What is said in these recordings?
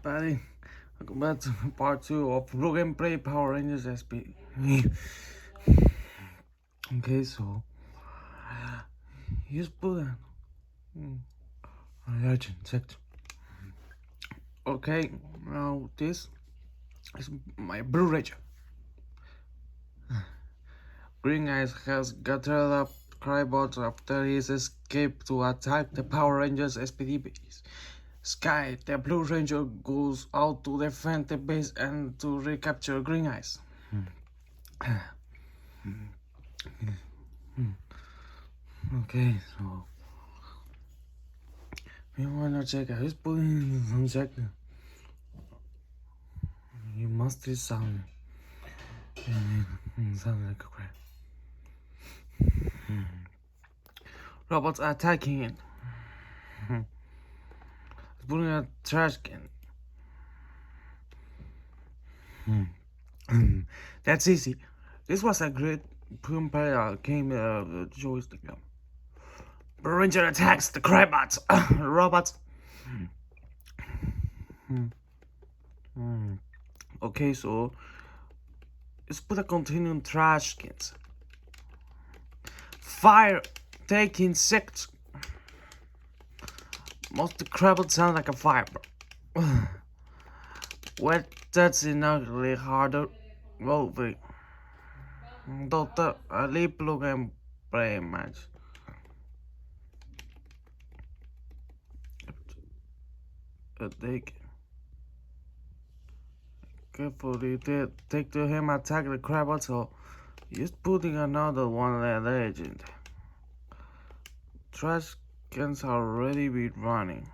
everybody, welcome back to part 2 of Rogue and Play Power Rangers S.P.D. Okay, so here's Buddha. Legend checked. Okay, now this is my Blue Ranger. Green Eyes has gathered up Crybots after his escape to attack the Power Rangers S.P.D base. Sky, the Blue Ranger, goes out to defend the base and to recapture Green Eyes. Okay, so you wanna check out who's putting on check. You must be sound. Sound like a crap. Robots are attacking it. It's putting a trash can. That's easy. This was a great player game joystick. Blue Ranger attacks the Crybots. Robots. Okay, so let's put a continuum trash cans. Fire, take insects. Most the Crybots sound like a fire, bro. Well, that's inherently harder. Well, wait. Doctor, a leap look and play match. Take carefully take to him attack the Crybots, so he's putting another one at legend. Trash cans already be running.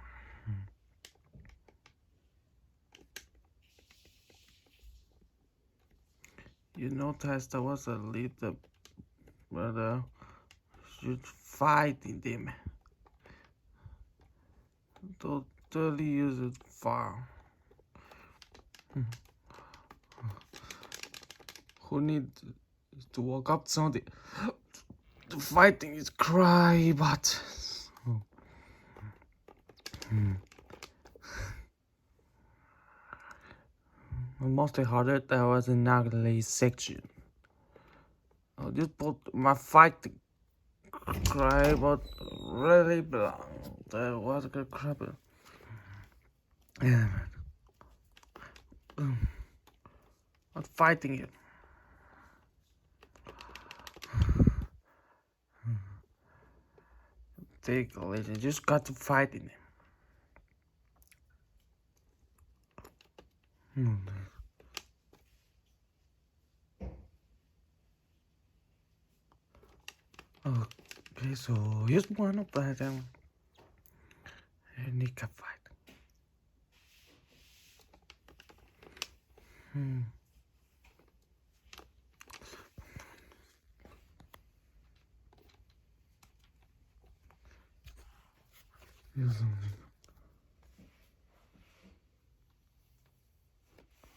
You noticed there was a little brother should fighting them. Totally use it far. Who needs to walk up something? The fighting is Crybots. Mostly harder that was in ugly section. I just put my fighting Crybot really belong. That was a good crap. Yeah, man. I'm fighting it. Take a little, just got to fight in it. Okay, so here's one of them. And he can fight. Here's something.